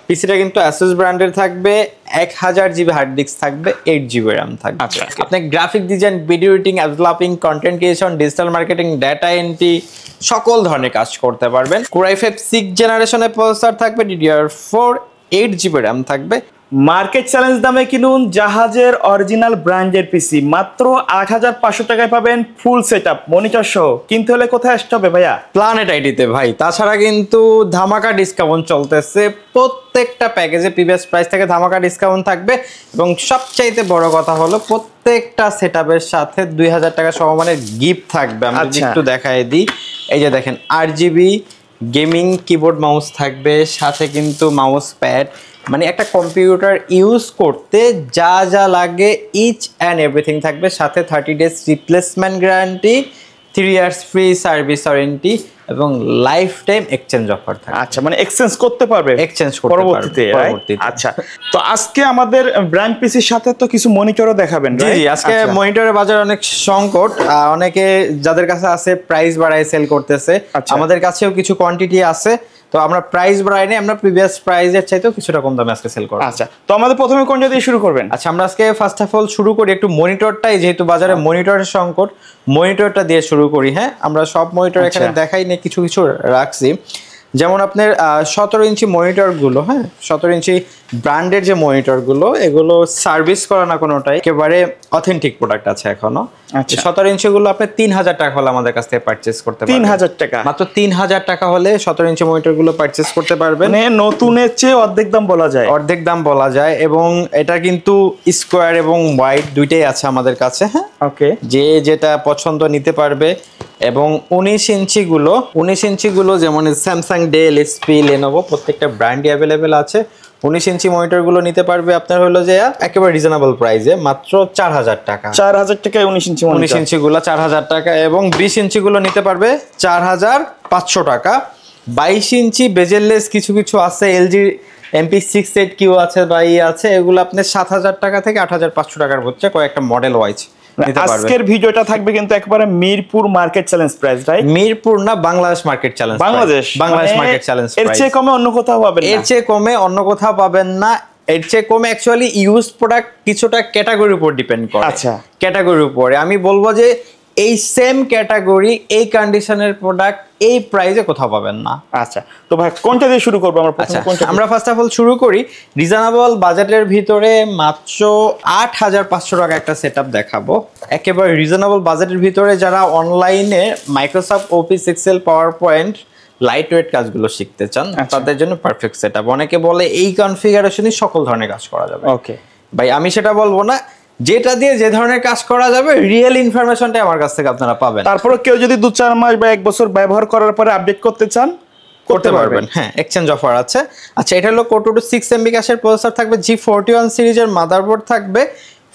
পিসিটা কিন্তু Asus ব্র্যান্ডের থাকবে, 1000 জিবি হার্ড ডিস্ক থাকবে, 8 জিবি RAM থাকবে। আচ্ছা, আপনি graphic design, video editing, developing, content creation, digital marketing, data entry সকল ধরনের কাজ করতে পারবেন। Core i5 6 জেনারেশনের প্রসেসর থাকবে, DDR4, 8 জিবি RAM থাকবে। মার্কেট চ্যালেঞ্জ দামে কিনুন জাহাজের অরিজিনাল ব্র্যান্ডের পিসি, মাত্র 8500 টাকায় পাবেন ফুল সেটআপ মনিটর সহ। কিনতে হলে কোথায় আসতে হবে ভাইয়া? প্ল্যানেট আইডিতে ভাই। তাছাড়া কিন্তু ধামাকা ডিসকাউন্ট চলতেছে, প্রত্যেকটা প্যাকেজে প্রিভিয়াস প্রাইস থেকে ধামাকা ডিসকাউন্ট থাকবে। এবং সবচাইতে বড় কথা হলো প্রত্যেকটা সেটআপের সাথে 2000 টাকা সমমানের গিফট থাকবে। আমি যদি একটু দেখায় দিই, এই যে দেখেন RGB গেমিং কিবোর্ড মাউস থাকবে, সাথে কিন্তু মাউস প্যাড, মানে একটা কম্পিউটার ইউজ করতে যা যা লাগে ইচ অ্যান্ড এভরিথিং থাকবে। সাথে 30 days replacement guarantee, 3 years free service warranty এবং লাইফ টাইম এক্সচেঞ্জ অফার থাকবে। আচ্ছা, মানে এক্সচেঞ্জ করতে পারবে এক্সচেঞ্জ করতে পরবর্তীতে। আচ্ছা, তো আজকে আমাদের ব্র্যান্ড পিসির সাথে তো কিছু মনিটরও দেখাবেন। জি জি, আজকে মনিটরের বাজার অনেক সংকট, অনেকে যাদের কাছে আছে প্রাইস বাড়ায় সেল করতেছে। আমাদের কাছেও কিছু কোয়ান্টিটি আছে, তো আমরা প্রাইস বাড়াই না, আমরা প্রিভিয়াস প্রাইসের চাইতেও কিছুটা কম দামে আজকে সেল করব। আচ্ছা, তো আমাদের প্রথমে কোনটা দিয়ে শুরু করবেন? আচ্ছা, আমরা আজকে ফার্স্ট অফ অল শুরু করি একটু মনিটরটাই, যেহেতু বাজারে মনিটরের সংকট, মনিটরটা দিয়ে শুরু করি। হ্যাঁ, আমরা সব মনিটর এখানে দেখাই না, কিছু কিছু রাখছি। যেমন আপনার 17 ইঞ্চি মনিটরগুলো, হ্যাঁ 17 ইঞ্চি ব্র্যান্ডের যে মনিটরগুলো, এগুলো সার্ভিস করা না কোনোটাই, একেবারে অথেন্টিক প্রোডাক্ট আছে এখনো। 17 ইঞ্চিগুলো আপনি 3000 টাকা হলে আমাদের কাছ থেকে পারচেজ করতে পারবেন। 3000 টাকা, মাত্র 3000 টাকা হলে 17 ইঞ্চি মনিটরগুলো পারচেজ করতে পারবেন। মানে নতুনের চেয়ে অর্ধেক দাম বলা যায়, অর্ধেক দাম বলা যায়। এবং এটা কিন্তু স্কোয়ার এবং ওয়াইড দুইটাই আছে আমাদের কাছে। হ্যাঁ, ওকে, যে যেটা পছন্দ নিতে পারবে। এবং 19 ইঞ্চিগুলো যেমন স্যামসাং, ডেল, HP, লেনোভো প্রত্যেকটা ব্র্যান্ডই অ্যাভেলেবেল আছে। 19 ইঞ্চি মনিটরগুলো নিতে পারবে আপনার হলো যে একেবারে রিজনেবল প্রাইসে, মাত্র 4000 টাকা। 4000 টাকায় 19 ইঞ্চি মনিটর। 19 ইঞ্চিগুলো 4000 টাকা। এবং 20 ইঞ্চিগুলো নিতে পারবে 4500 টাকা। 22 ইঞ্চি বেজেললেস কিছু কিছু আছে, LG MP68Q আছে বা আছে, এগুলো আপনি 7000 টাকা থেকে 8500 টাকার মধ্যে কয়েকটা মডেল ওয়াইজ নিতে পারবেন। আজকের ভিডিওটা থাকবে কিন্তু একবারে Mirpur market challenge price, right? Mirpur না, Bangladesh market challenge. Bangladesh market challenge. এর চেয়ে কমে অন্য কোথাও পাবেন না, এর চেয়ে কমে অন্য কোথাও পাবেন না। এর চেয়ে কমে অ্যাকচুয়ালি ইউজ প্রোডাক্ট কিছুটা ক্যাটাগরির উপর ডিপেন্ড করে। আচ্ছা, ক্যাটাগরির উপরে আমি বলবো যে এই সেম ক্যাটাগরি, এই কন্ডিশনের প্রোডাক্ট এই প্রাইসে কোথাও পাবেন না। আচ্ছা, তো ভাই কোনটা দিয়ে শুরু করব আমরা? আমরা ফার্স্ট অফ অল শুরু করি রিজনেবল বাজেটের ভিতরে, মাত্র 8500 টাকা একটা সেটআপ দেখাবো। একেবারে রিজনেবল বাজেটের ভিতরে যারা অনলাইনে Microsoft Office, Excel, PowerPoint, lightweight কাজগুলো শিখতে চান, তাদের জন্য পারফেক্ট সেটআপ। অনেকে বলে এই কনফিগারেশনই সকল ধরনের কাজ করা যাবে। ওকে ভাই, আমি সেটা বলবো না, যেটা দিয়ে যে ধরনের কাজ করা যাবে রিয়েল ইনফরমেশনটা আমার কাছ থেকে আপনারা পাবেন। তারপরে কেউ যদি 2-4 মাস বা 1 বছর ব্যবহার করার পরে আপডেট করতে চান, করতে পারবেন। হ্যাঁ, এক্সচেঞ্জ অফার আছে। আচ্ছা, এটা হলো Core 2 6 MB ক্যাশের প্রসেসর থাকবে, G41 সিরিজের মাদারবোর্ড থাকবে,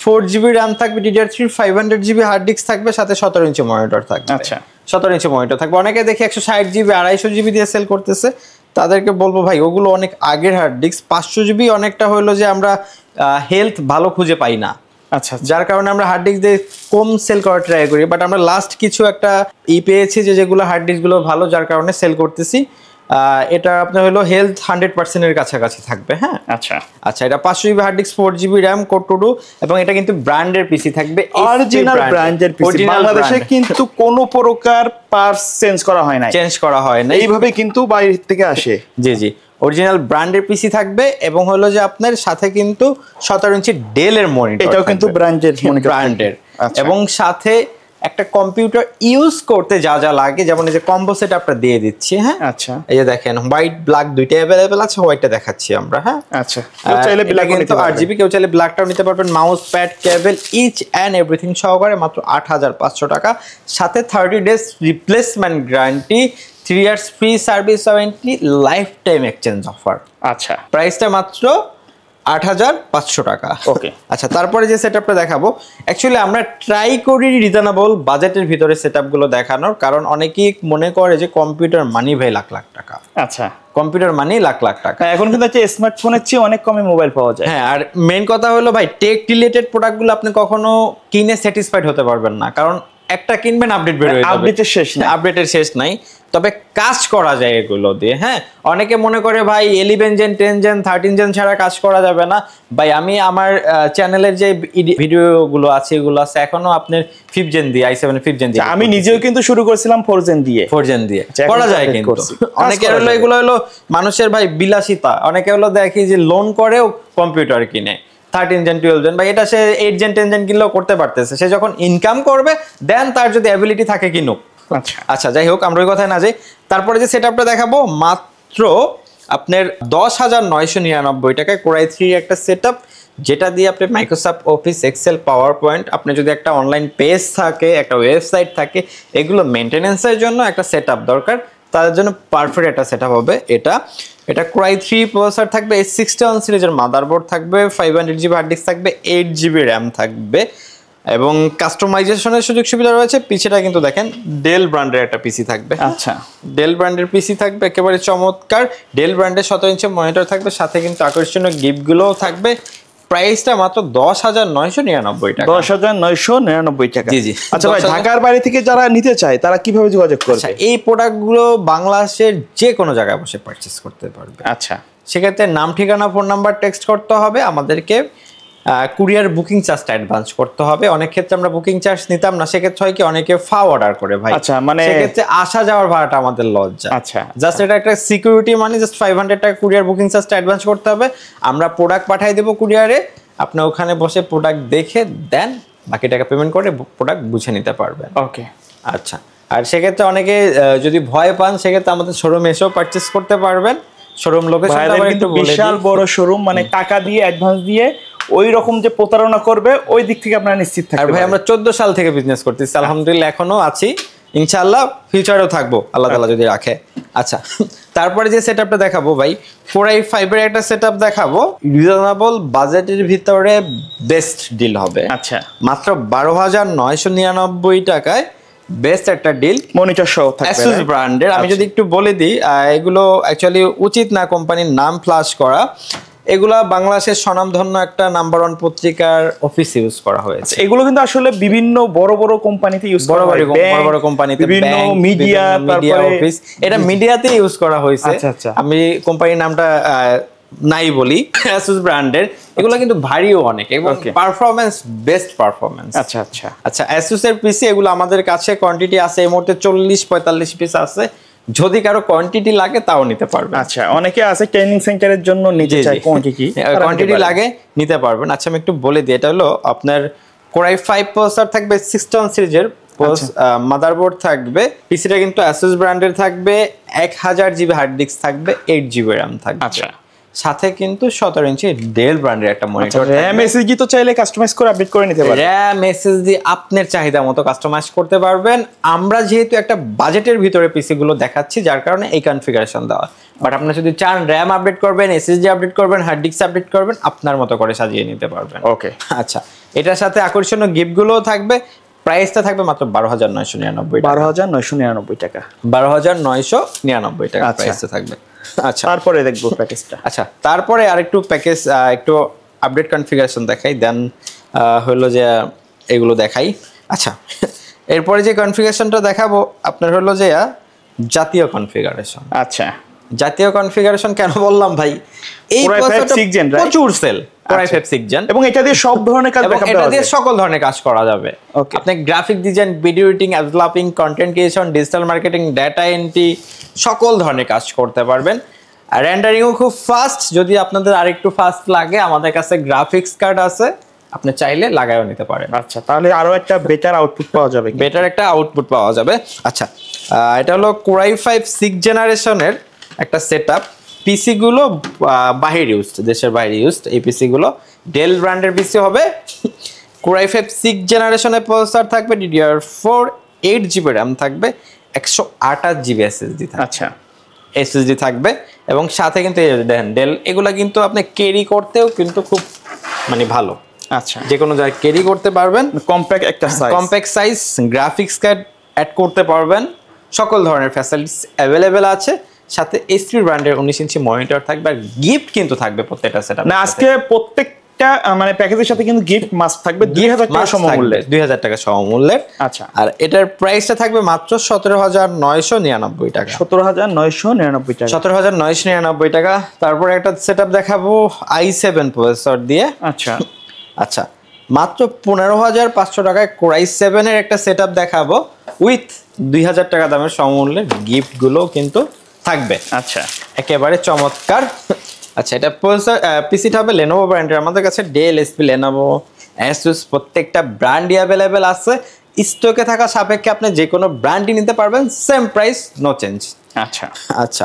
4 জিবি RAM থাকবে, DDR3 500 জিবি হার্ড ডিস্ক থাকবে, সাথে 17 ইঞ্চি মনিটর থাকবে। আচ্ছা, 17 ইঞ্চি মনিটর থাকবে। অনেকে দেখি 160 জিবি 250 জিবি দিয়ে সেল করতেছে, তাদেরকে বলবো ভাই ওগুলো অনেক আগের হার্ড ডিস্ক। 500 জিবি অনেকটা হলো যে আমরা হেলথ ভালো খুঁজে পাই না। আচ্ছা, যার কারণে আমরা হার্ড ডিস্ক দিয়ে কম সেল করার ট্রাই করি, বাট আমরা লাস্ট কিছু একটা পেয়েছি যেগুলো হার্ড ডিস্কগুলো ভালো, যার কারণে সেল করতেছি। এটা আপনার হলো হেলথ 100% এর কাছাকাছি থাকবে। হ্যাঁ, আচ্ছা আচ্ছা, এটা 500 GB hard disk, 4 GB RAM, Core 2 এবং এটা কিন্তু ব্র্যান্ডের পিসি থাকবে, অরিজিনাল ব্র্যান্ডের পিসি। বাংলাদেশে কিন্তু কোনো প্রকার পার্টস চেঞ্জ করা হয় না, এইভাবে কিন্তু বাইরে থেকে আসে। জি জি, অরিজিনাল ব্র্যান্ডের পিসি থাকবে। এবং হলো যে আপনার সাথে কিন্তু 17 ইঞ্চি ডেলের মনিটর, এটাও কিন্তু ব্র্যান্ডের এবং সাথে একটা কম্পিউটার ইউজ করতে যা যা লাগে, যেমন এই যে কম্বো সেট আপনারা দিয়ে দিচ্ছি। হ্যাঁ, আচ্ছা, এই যে দেখেন হোয়াইট ব্ল্যাক দুইটা अवेलेबल আছে, হোয়াইটটা দেখাচ্ছি আমরা। হ্যাঁ, আচ্ছা, কেউ চাইলে ব্ল্যাক নিতে পারবেন, RGB কেউ চাইলে ব্ল্যাকটাও নিতে পারবেন। Mouse pad, cable, each and everything সহকারে মাত্র 8500 টাকা, সাথে 30 days replacement guarantee, 3 years free service warranty, lifetime exchange offer. আচ্ছা, প্রাইসটা মাত্র 8500 টাকা। ওকে, আচ্ছা, তারপরে যে সেটআপটা দেখাবো, অ্যাকচুয়ালি আমরা ট্রাই করি রিজনেবল বাজেটের ভিতরে সেটআপগুলো দেখানোর, কারণ অনেকেই মনে করে যে কম্পিউটার মানি ভাই লাখ লাখ টাকা। আচ্ছা, কম্পিউটার মানি লাখ লাখ টাকা। এখন কিন্তু স্মার্টফোনের চেয়ে অনেক কমে মোবাইল পাওয়া যায়। হ্যাঁ, আর মেইন কথা হলো ভাই টেক রিলেটেড প্রোডাক্টগুলো আপনি কখনো কিনে স্যাটিসফাইড হতে পারবেন না, কারণ একটা কিনবেন আপডেট বের হয়ে যাবে, আপডেটের শেষ নাই। তবে কাজ করা যায় এগুলো দিয়ে। হ্যাঁ, অনেকে মনে করে ভাই 11 জেন 10 জেন 13 জেন ছাড়া কাজ করা যাবে না। ভাই আমি আমার চ্যানেলের যে ভিডিওগুলো আছে এগুলো আছে এখনো আপনার 5 জেন দিয়ে i7 5 জেন দিয়ে। আমি নিজেও কিন্তু শুরু করেছিলাম 4 জেন দিয়ে করা যায় কিন্তু। অনেকে হলো এগুলো হলো মানুষের ভাই বিলাসিতা, অনেকে হলো দেখি যে লোন করেও কম্পিউটার কিনে 13 জেন 12 জেন ভাই, এটা সে 8 জেন 10 জেন কিনলেও করতে পারতেছে। সে যখন ইনকাম করবে দেন তার যদি অ্যাবিলিটি থাকে কিনুক। আচ্ছা যাই হোক, আমরা ওই কথায় না যাই। তারপরে যে সেটআপটা দেখাবো মাত্র আপনার 10,999 টাকায় Core i3 একটা সেটআপ, যেটা দিয়ে আপনি Microsoft Office, Excel, PowerPoint, আপনি যদি একটা অনলাইন পেজ থাকে, একটা ওয়েবসাইট থাকে, এগুলো মেনটেনেন্সের জন্য একটা সেটআপ দরকার, তাদের জন্য পারফেক্ট একটা সেটআপ হবে এটা। এটা Core i3 প্রসেসর থাকবে, A61 সিরিজের মাদারবোর্ড থাকবে, 500GB হার্ড ডিস্ক থাকবে, 8GB র্যাম থাকবে এবং কাস্টমাইজেশনের সুযোগ সুবিধা রয়েছে। পিছেটা কিন্তু দেখেন ডেল ব্র্যান্ডের একটা পিসি থাকবে। আচ্ছা, ডেল ব্র্যান্ডের পিসি থাকবে, একেবারে চমৎকার। ডেল ব্র্যান্ডের 17 ইঞ্চি মনিটর থাকবে, সাথে কিন্তু আকর্ষণীয় গিফটগুলোও থাকবে। প্রাইসটা মাত্র 10,999 টাকা। 10,999 টাকা। জি জি। আচ্ছা ভাই, ঢাকার বাইরে থেকে যারা নিতে চায় তারা কিভাবে যোগাযোগ করবে? এই প্রোডাক্টগুলো বাংলাদেশের যে কোনো জায়গায় বসে পারচেজ করতে পারবে। আচ্ছা, সেক্ষেত্রে নাম, ঠিকানা, ফোন নাম্বার টেক্সট করতে হবে, আমাদেরকে কুরিয়ার বুকিং চার্জটা অ্যাডভান্স করতে হবে। অনেক ক্ষেত্রে আমরা বুকিং চার্জ নিতাম না, সেক্ষেত্রে হয় কি অনেকে অর্ডার করে ভাই। আচ্ছা, মানে সেক্ষেত্রে আসা যাওয়ার ভাড়াটা আমাদের লজ্জা। আচ্ছা, জাস্ট এটা একটা সিকিউরিটি মানি, জাস্ট 500 টাকা কুরিয়ার বুকিং চার্জটা অ্যাডভান্স করতে হবে। আমরা প্রোডাক্ট পাঠিয়ে দেবো কুরিয়ারে, আপনি ওখানে বসে প্রোডাক্ট দেখে দেন, বাকি টাকা পেমেন্ট করে প্রোডাক্ট বুঝে নিতে পারবেন। ওকে, আচ্ছা। আর সেক্ষেত্রে অনেকে যদি ভয় পান, সেক্ষেত্রে আমাদের শোরুমে এসেও পারচেস করতে পারবেন। শোরুম লোকেশনটা একটু বলে দিই। বিশাল বড় শোরুম, মানে টাকা দিয়ে অ্যাডভান্স দিয়ে ওই রকম যে প্রতারণা করবে ওই দিক থেকে আপনারা নিশ্চিত থাকবেন। আর ভাই আমরা 14 সাল থেকে বিজনেস করতেছি, আলহামদুলিল্লাহ এখনো আছি, ইনশাআল্লাহ ফিউচারেও থাকবো আল্লাহ তাআলা যদি রাখে। আচ্ছা, তারপরে যে সেটআপটা দেখাবো ভাই, Core i5 এর একটা সেটআপ দেখাবো, রিজনেবল বাজেটের ভিতরে বেস্ট ডিল হবে। আচ্ছা, মাত্র 12,999 টাকায় বেস্ট একটা ডিল, মনিটর সহ থাকবে Asus ব্র্যান্ডের। আমি যদি একটু বলে দিই, এগুলো অ্যাকচুয়ালি উচিত না কোম্পানির নাম ফ্ল্যাশ করা। এগুলা বাংলাদেশের স্বনামধন্য একটা নাম্বার 1 পত্রিকার অফিস ইউজ করা হয়েছে। এগুলো কিন্তু আসলে বিভিন্ন বড় বড় কোম্পানিতে ইউজ করা হয়, বড় বড় কোম্পানিতে, বিভিন্ন মিডিয়া, তারপরে অফিস, এটা মিডিয়াতে ইউজ করা হয়েছে। আচ্ছা, আমি কোম্পানির নামটা নাই বলি, Asus ব্র্যান্ডের। এগুলো কিন্তু ভারীও অনেক এবং পারফরম্যান্স বেস্ট পারফরম্যান্স। আচ্ছা আচ্ছা আচ্ছা, Asus এর পিসি এগুলো আমাদের কাছে কোয়ান্টিটি আছে এই মুহূর্তে 40-45 পিস আছে, যদি কারো কোয়ান্টিটি লাগে তাও নিতে পারবেন। আচ্ছা, অনেকে আছে ট্রেনিং সেন্টারের জন্য নিতে চায়, কোয়ান্টিটি লাগে নিতে পারবেন। আচ্ছা, আমি একটু বলে দিই, এটা হলো আপনার Core i5 প্রসেসর থাকবে, 61 সিরিজের মাদারবোর্ড থাকবে, পিসিটা কিন্তু Asus ব্র্যান্ডের থাকবে, 1000GB হার্ড ডিস্ক থাকবে, 8GB র্যাম থাকবে। আচ্ছা, সাথে কিন্তু 17 ইঞ্চি ডেল ব্র্যান্ডের একটা মনিটর। RAM SSD তো চাইলে কাস্টমাইজ করে আপডেট করে নিতে পারবেন। RAM SSD আপনার চাহিদা মতো কাস্টমাইজ করতে পারবেন। আমরা যেহেতু একটা বাজেটের ভিতরে পিসি গুলো দেখাচ্ছি, যার কারণে এই কনফিগারেশন দেওয়া। বাট আপনি যদি চান RAM আপডেট করবেন, SSD আপডেট করবেন, হার্ড ডিস্ক আপডেট করবেন, আপনার মতো করে সাজিয়ে নিতে পারবেন। ওকে, আচ্ছা, এটার সাথে আকর্ষণীয় গিফট গুলোও থাকবে। প্রাইসটা থাকবে মাত্র 12,999 টাকা। 12,999 টাকা। 12,999 টাকা প্রাইসটা থাকবে। আচ্ছা, তারপরে দেখবো প্যাকেজটা। আচ্ছা, তারপরে আরেকটু প্যাকেজ, একটু আপডেট কনফিগারেশন দেখাই, দেন হলো যে এগুলো দেখাই। আচ্ছা, এরপরে যে কনফিগারেশনটা দেখাবো আপনার হলো যে জাতীয় কনফিগারেশন। আচ্ছা, জাতীয় কনফিগারেশন কেন বললাম ভাই, এই প্রচুর সেল Core i5 6 Gen, এবং এটা দিয়ে সব ধরনের কাজ দেখাতে হবে, এটা দিয়ে সকল ধরনের কাজ করা যাবে। আপনি graphic design, video editing, app developing, content creation, digital marketing, data entry, সকল ধরনের কাজ করতে পারবেন। আর রেন্ডারিংও খুব ফাস্ট, যদি আপনাদের আরেকটু ফাস্ট লাগে আমাদের কাছে গ্রাফিক্স কার্ড আছে, আপনি চাইলে লাগায়ও নিতে পারেন। আচ্ছা, তাহলে আরো একটা বেটার আউটপুট পাওয়া যাবে, বেটার একটা আউটপুট পাওয়া যাবে। আচ্ছা, এটা হলো Core i5 6 জেনারেশনের একটা সেটআপ। পিসি গুলো বাহির ইউজড, দেশের বাইরে ইউজড। এই পিসি গুলো ডেল ব্র্যান্ডের পিসি হবে। Core i5 6 জেনারেশনের প্রসেসর থাকবে, DDR4, 8GB র্যাম থাকবে, 128GB SSD থাকবে। আচ্ছা, SSD থাকবে এবং সাথে কিন্তু দেখেন ডেল, এগুলা কিন্তু আপনি ক্যারি করতেও কিন্তু খুব মানে ভালো। আচ্ছা, যে কোনো জায়গায় ক্যারি করতে পারবেন, কম্প্যাক্ট একটা size, compact size, graphics card add করতে পারবেন, সকল ধরনের ফ্যাসিলিটিস অ্যাভেলেবেল আছে। সাথে HP ব্র্যান্ডের 19 ইঞ্চি মনিটর থাকবে, আর গিফট কিন্তু থাকবে প্রত্যেকটা সেটআপ। না, আজকে প্রত্যেকটা প্রত্যেকটা মানে প্যাকেজের সাথে কিন্তু গিফট মাস্ক থাকবে 2000 টাকা সমমূল্যের, 2000 টাকা সমমূল্যের। আচ্ছা, আর এটার প্রাইসটা থাকবে মাত্র 17999 টাকা, 17999 টাকা, 17999 টাকা। তারপর একটা সেটআপ দেখাবো i7 প্রসেসর দিয়ে। আচ্ছা আচ্ছা, মাত্র 15500 টাকায় Core i7 এর একটা সেটআপ দেখাবো উইথ 2000 টাকা দামের সমমূল্যের গিফট গুলো কিন্তু থাকবে। আচ্ছা, একেবারে চমৎকার। আচ্ছা, এটা প্রসেসর পিসিটা হবে Lenovo ব্র্যান্ডের। আমাদের কাছে Dell, HP, Lenovo, Asus প্রত্যেকটা ব্র্যান্ডই अवेलेबल আছে। স্টকে থাকা সাপেক্ষে আপনি যে কোনো ব্র্যান্ডই নিতে পারবেন, সেম প্রাইস, নো চেঞ্জ। আচ্ছা আচ্ছা,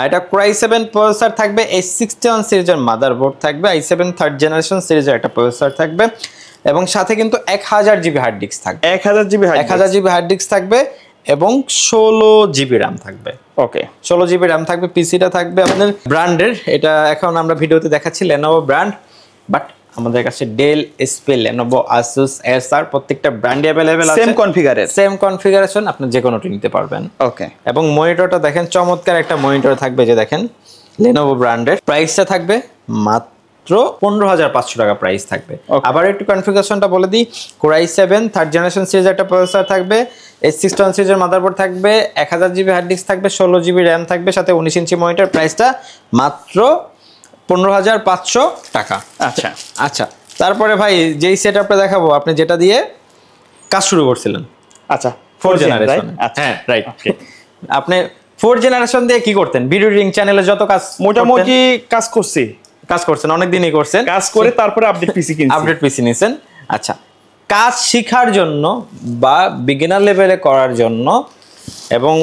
এটা Core i7 প্রসেসর থাকবে, H61 সিরিজের মাদারবোর্ড থাকবে, i7 থার্ড জেনারেশন সিরিজের একটা প্রসেসর থাকবে এবং সাথে কিন্তু 1000 জিবি হার্ড ডিস্ক থাকবে, 1000 জিবি হার্ড ডিস্ক থাকবে এবং 16 জিবি র্যাম থাকবে। ওকে, 16 জিবি র্যাম থাকবে। পিসিটা থাকবে আপনাদের ব্র্যান্ডের, এটা এখন আমরা ভিডিওতে দেখাচ্ছি Lenovo ব্র্যান্ড, বাট আমাদের কাছে Dell, HP, Lenovo, Asus, Acer প্রত্যেকটা ব্র্যান্ডই अवेलेबल আছে, সেম কনফিগারেশন, আপনি যে কোনোটি নিতে পারবেন। ওকে, এবং মনিটরটা দেখেন, চমৎকার একটা মনিটর থাকবে, যে দেখেন Lenovo ব্র্যান্ডের। প্রাইসটা থাকবে মাত্র 15500 টাকা প্রাইস থাকবে। আবার একটু কনফিগারেশনটা বলে দিই, Core i7 থার্ড জেনারেশন সিরিজের একটা প্রসেসর থাকবে, H61 সিরিজের মাদারবোর্ড থাকবে, 1000 জিবি হার্ড ডিস্ক থাকবে, 16 জিবি র্যাম থাকবে, সাথে 19 ইঞ্চি মনিটর। প্রাইসটা মাত্র 15500 টাকা। আচ্ছা আচ্ছা, তারপরে ভাই যেই সেটআপটা দেখাবো, আপনি যেটা দিয়ে কাজ শুরু করছিলেন, আচ্ছা 4 জেনারেশন। হ্যাঁ, রাইট। আপনি 4 জেনারেশন দিয়ে কি করতেন? ভিডিও রিং চ্যানেলে যত কাজ, মোটামুটি কাজ করছেন, অনেক দিনই করছেন, কাজ করে তারপরে আপডেট পিসি নিছেন। আচ্ছা, কাজ শেখার জন্য বা বিগিনার লেভেলে করার জন্য, এবং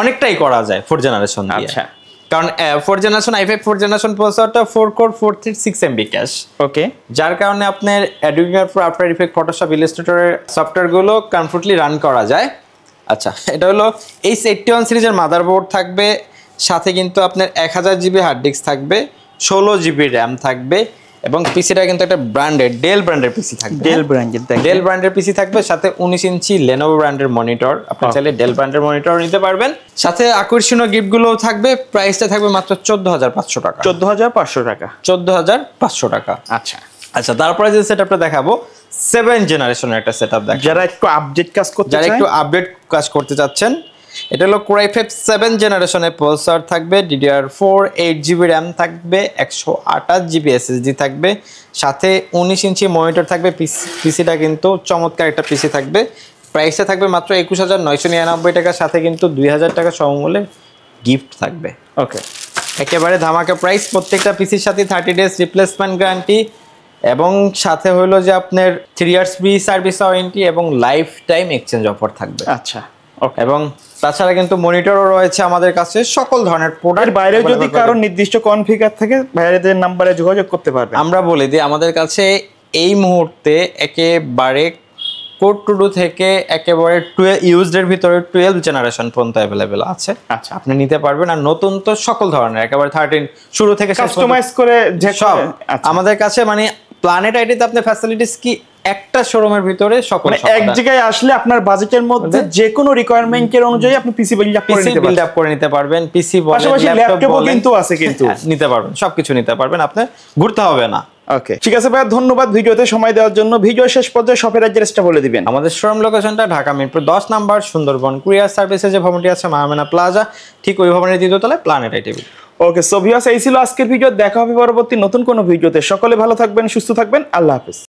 অনেকটাই করা যায় 4 জেনারেশন দিয়ে। আচ্ছা, কারণ 4 জেনারেশন i5 4 জেনারেশন প্রসেসরটা 4 কোর 436 MB ক্যাশ। ওকে, যার কারণে আপনার Adobe Pro, After Effects, Photoshop, Illustrator এর সফটওয়্যারগুলো কমফোর্টলি রান করা যায়। আচ্ছা, এটা হলো H81 সিরিজের মাদারবোর্ড থাকবে, সাথে কিন্তু আপনার 1000 জিবি হার্ড ডিস্ক থাকবে, 16 জিবি র্যাম থাকবে এবং পিসিটা কিন্তু একটা ব্র্যান্ডেড ডেল ব্র্যান্ডের পিসি থাকবে। ডেল ব্র্যান্ডের পিসি থাকবে, সাথে 19 ইঞ্চি Lenovo ব্র্যান্ডের মনিটর। আপনি চাইলে ডেল ব্র্যান্ডের মনিটর নিতে পারবেন। সাথে আকর্ষণীয় গিফটগুলো থাকবে। প্রাইসটা থাকবে মাত্র 14500 টাকা। 14500 টাকা, 14500 টাকা। আচ্ছা আচ্ছা, তারপরে যে সেটআপটা দেখাবো 7 জেনারেশনের একটা সেটআপ দেখাবো, যারা একটু আপডেট কাজ করতে চাচ্ছেন। এটা হলো Core i5 7 জেনারেশনের প্রসেসর থাকবে, DDR4 8GB র্যাম থাকবে, 128GB SSD থাকবে, সাথে 19 ইঞ্চি মনিটর থাকবে। পিসিটা কিন্তু চমৎকার একটা পিসি থাকবে। প্রাইসটা থাকবে মাত্র 21999 টাকা, সাথে কিন্তু 2000 টাকা সমমূল্যে গিফট থাকবে। ওকে, একেবারে ধামাকা প্রাইস। প্রত্যেকটা পিসির সাথে 30 ডেজ রিপ্লেসমেন্ট গ্যারান্টি এবং সাথে হলো যে আপনার 3 ইয়ার্স ফ্রি সার্ভিস ওয়ারেন্টি এবং লাইফ টাইম এক্সচেঞ্জ অফার থাকবে। আচ্ছা, এবং তাছাড়া কিন্তু মনিটরও রয়েছে আমাদের কাছে, সকল ধরনের প্রোডাক্ট। বাইরে যদি কারো নির্দিষ্ট কনফিগার থাকে, বাইরেদের নাম্বারে যোগাযোগ করতে পারবে। আমরা বলে দিই, আমাদের কাছে এই মুহূর্তে একেবারে কোড টু ডু থেকে একেবারে 12 ইউজড এর ভিতরে 12 জেনারেশন পর্যন্ত अवेलेबल আছে। আচ্ছা, আপনি নিতে পারবেন। আর নতুন তো সকল ধরনের, একেবারে 13 শুরু থেকে কাস্টমাইজ করে যে সব আমাদের কাছে। মানে প্ল্যানেট আইডিতে আপনি ফ্যাসিলিটিস কি একটা শোরুমের ভিতরে সকল, মানে এক জায়গায় আসলে আপনার বাজেটের মধ্যে যে কোনো রিকোয়ারমেন্টের অনুযায়ী আপনি পিসি বিল্ড আপ করে নিতে পারবেন। পিসি বলেন, ল্যাপটপও কিন্তু আছে, কিন্তু নিতে পারবেন, সবকিছু নিতে পারবেন, আপনি ঘুরতে হবে না। ওকে, ঠিক আছে ভাই, ধন্যবাদ ভিডিওতে সময় দেওয়ার জন্য। ভিডিও শেষ পর্যায়ে শপের অ্যাড্রেসটা বলে দিবেন। আমাদের শোরুম লোকেশনটা ঢাকা মিরপুর 10 নাম্বার, সুন্দরবন কুরিয়ার সার্ভিসে যে ভবনটি আছে মায়ামেনা প্লাজা, ঠিক ওই ভবনের দ্বিতীয় তলায় প্ল্যানেট আইটিভি। ওকে, সো ভিউয়ার্স, এই ছিল আজকের ভিডিও। দেখা হবে পরবর্তী নতুন কোনো ভিডিওতে। সকলে ভালো থাকবেন, সুস্থ থাকবেন, আল্লাহ হাফেজ।